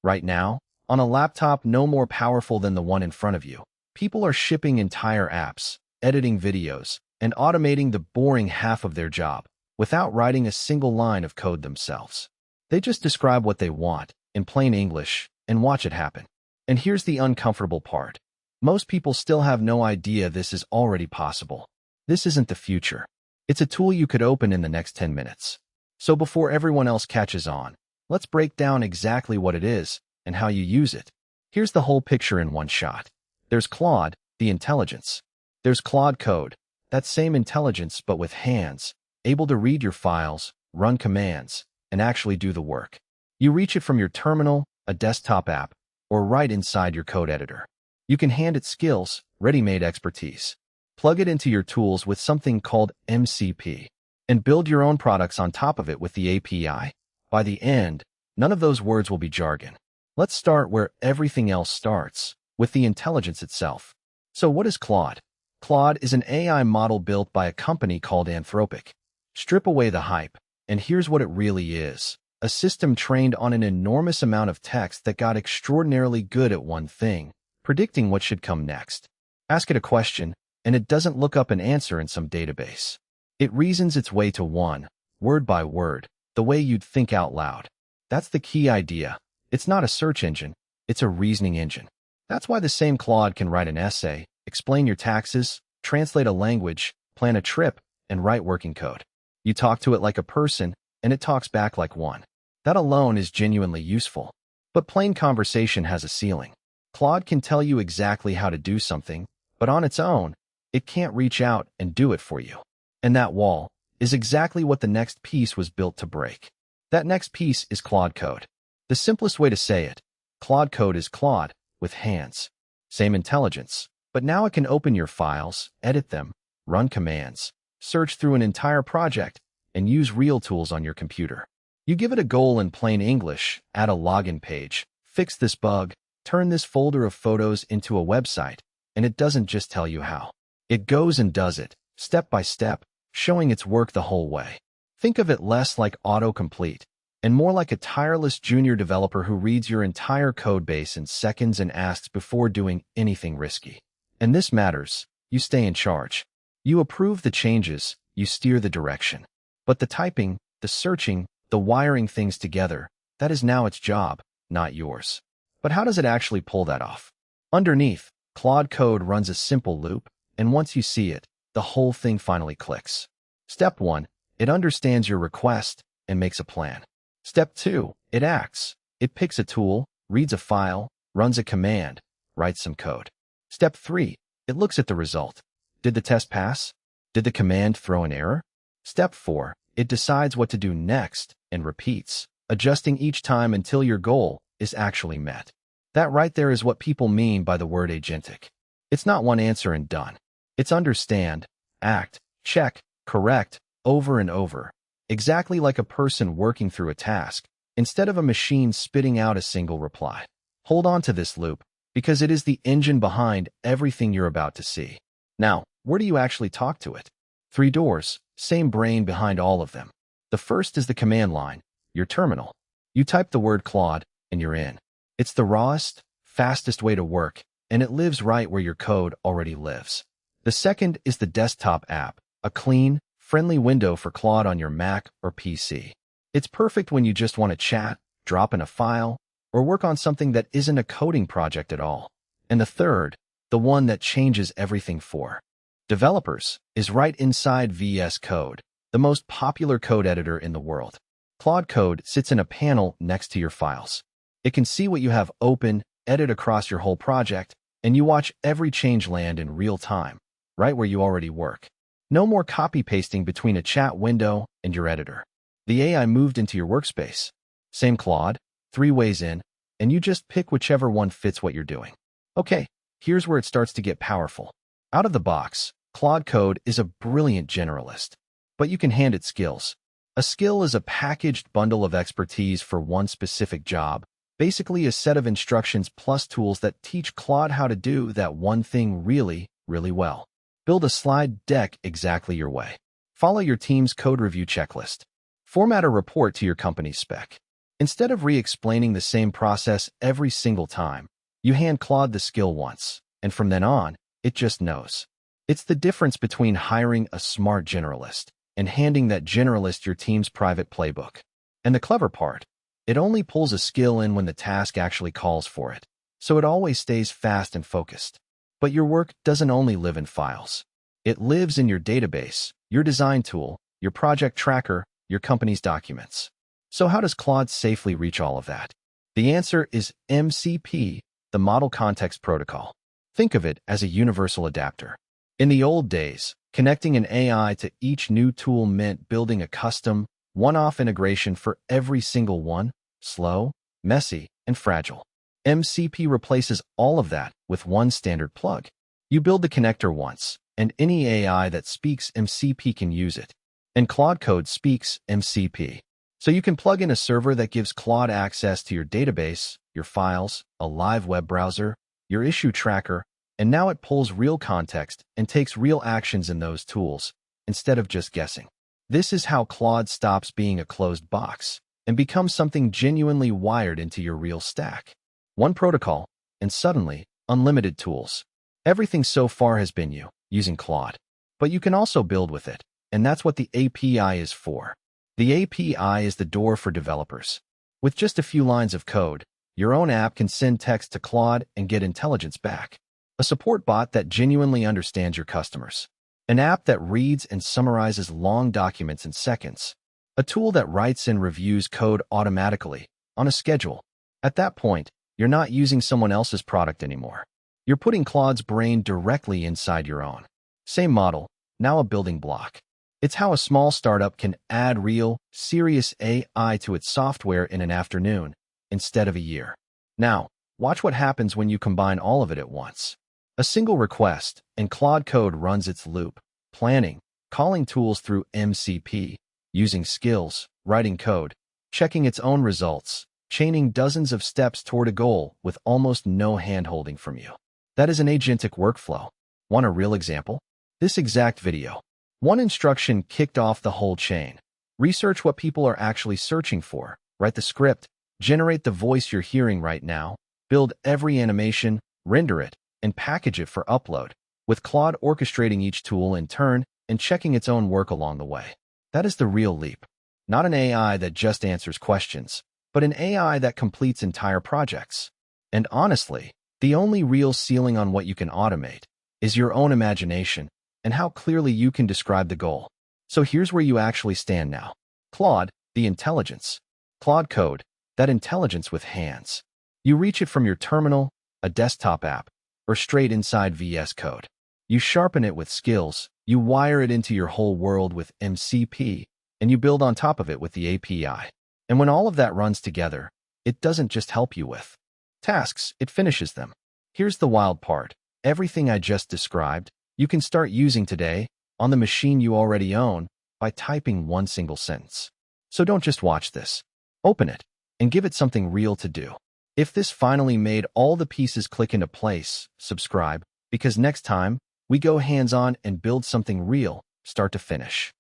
Right now, on a laptop no more powerful than the one in front of you, people are shipping entire apps, editing videos, and automating the boring half of their job without writing a single line of code themselves. They just describe what they want in plain English and watch it happen. And here's the uncomfortable part. Most people still have no idea this is already possible. This isn't the future. It's a tool you could open in the next 10 minutes. So before everyone else catches on, let's break down exactly what it is and how you use it. Here's the whole picture in one shot. There's Claude, the intelligence. There's Claude Code, that same intelligence but with hands, able to read your files, run commands, and actually do the work. You reach it from your terminal, a desktop app, or right inside your code editor. You can hand it skills, ready-made expertise. Plug it into your tools with something called MCP, and build your own products on top of it with the API. By the end, none of those words will be jargon. Let's start where everything else starts, with the intelligence itself. So what is Claude? Claude is an AI model built by a company called Anthropic. Strip away the hype, and here's what it really is. A system trained on an enormous amount of text that got extraordinarily good at one thing, predicting what should come next. Ask it a question, and it doesn't look up an answer in some database. It reasons its way to one, word by word, the way you'd think out loud. That's the key idea. It's not a search engine, it's a reasoning engine. That's why the same Claude can write an essay, explain your taxes, translate a language, plan a trip, and write working code. You talk to it like a person, and it talks back like one. That alone is genuinely useful. But plain conversation has a ceiling. Claude can tell you exactly how to do something, but on its own, it can't reach out and do it for you. And that wall is exactly what the next piece was built to break. That next piece is Claude Code. The simplest way to say it, Claude Code is Claude with hands. Same intelligence, but now it can open your files, edit them, run commands, search through an entire project, and use real tools on your computer. You give it a goal in plain English, add a login page, fix this bug, turn this folder of photos into a website, and it doesn't just tell you how. It goes and does it, step by step, showing its work the whole way. Think of it less like autocomplete and more like a tireless junior developer who reads your entire code base in seconds and asks before doing anything risky. And this matters. You stay in charge. You approve the changes, you steer the direction. But the typing, the searching, the wiring things together, that is now its job, not yours. But how does it actually pull that off? Underneath, Claude Code runs a simple loop, and once you see it, the whole thing finally clicks. Step 1, it understands your request and makes a plan. Step 2, it acts. It picks a tool, reads a file, runs a command, writes some code. Step 3, it looks at the result. Did the test pass? Did the command throw an error? Step 4, it decides what to do next and repeats, adjusting each time until your goal is actually met. That right there is what people mean by the word agentic. It's not one answer and done. It's understand, act, check, correct, over and over. Exactly like a person working through a task, instead of a machine spitting out a single reply. Hold on to this loop, because it is the engine behind everything you're about to see. Now, where do you actually talk to it? 3 doors, same brain behind all of them. The first is the command line, your terminal. You type the word Claude, and you're in. It's the rawest, fastest way to work, and it lives right where your code already lives. The second is the desktop app, a clean, friendly window for Claude on your Mac or PC. It's perfect when you just want to chat, drop in a file, or work on something that isn't a coding project at all. And the third, the one that changes everything for developers, is right inside VS Code, the most popular code editor in the world. Claude Code sits in a panel next to your files. It can see what you have open, edit across your whole project, and you watch every change land in real time, right where you already work. No more copy-pasting between a chat window and your editor. The AI moved into your workspace. Same Claude, 3 ways in, and you just pick whichever one fits what you're doing. Okay, here's where it starts to get powerful. Out of the box, Claude Code is a brilliant generalist, but you can hand it skills. A skill is a packaged bundle of expertise for one specific job, basically a set of instructions plus tools that teach Claude how to do that one thing really, really well. Build a slide deck exactly your way. Follow your team's code review checklist. Format a report to your company's spec. Instead of re-explaining the same process every single time, you hand Claude the skill once, and from then on, it just knows. It's the difference between hiring a smart generalist and handing that generalist your team's private playbook. And the clever part, it only pulls a skill in when the task actually calls for it, so it always stays fast and focused. But your work doesn't only live in files. It lives in your database, your design tool, your project tracker, your company's documents. So how does Claude safely reach all of that? The answer is MCP, the Model Context Protocol. Think of it as a universal adapter. In the old days, connecting an AI to each new tool meant building a custom, one-off integration for every single one, slow, messy, and fragile. MCP replaces all of that with one standard plug. You build the connector once, and any AI that speaks MCP can use it. And Claude Code speaks MCP. So you can plug in a server that gives Claude access to your database, your files, a live web browser, your issue tracker, and now it pulls real context and takes real actions in those tools, instead of just guessing. This is how Claude stops being a closed box and becomes something genuinely wired into your real stack. One protocol, and suddenly, unlimited tools. Everything so far has been you, using Claude. But you can also build with it, and that's what the API is for. The API is the door for developers. With just a few lines of code, your own app can send text to Claude and get intelligence back. A support bot that genuinely understands your customers. An app that reads and summarizes long documents in seconds. A tool that writes and reviews code automatically, on a schedule. At that point, you're not using someone else's product anymore. You're putting Claude's brain directly inside your own. Same model, now a building block. It's how a small startup can add real, serious AI to its software in an afternoon, instead of a year. Now, watch what happens when you combine all of it at once. A single request, and Claude Code runs its loop, planning, calling tools through MCP, using skills, writing code, checking its own results, chaining dozens of steps toward a goal with almost no hand-holding from you. That is an agentic workflow. Want a real example? This exact video. One instruction kicked off the whole chain. Research what people are actually searching for, write the script, generate the voice you're hearing right now, build every animation, render it, and package it for upload, with Claude orchestrating each tool in turn and checking its own work along the way. That is the real leap. Not an AI that just answers questions, but an AI that completes entire projects. And honestly, the only real ceiling on what you can automate is your own imagination and how clearly you can describe the goal. So here's where you actually stand now. Claude, the intelligence. Claude Code, that intelligence with hands. You reach it from your terminal, a desktop app, or straight inside VS Code. You sharpen it with skills, you wire it into your whole world with MCP, and you build on top of it with the API. And when all of that runs together, it doesn't just help you with tasks, it finishes them. Here's the wild part. Everything I just described, you can start using today on the machine you already own by typing one single sentence. So don't just watch this. Open it and give it something real to do. If this finally made all the pieces click into place, subscribe, because next time we go hands-on and build something real, start to finish.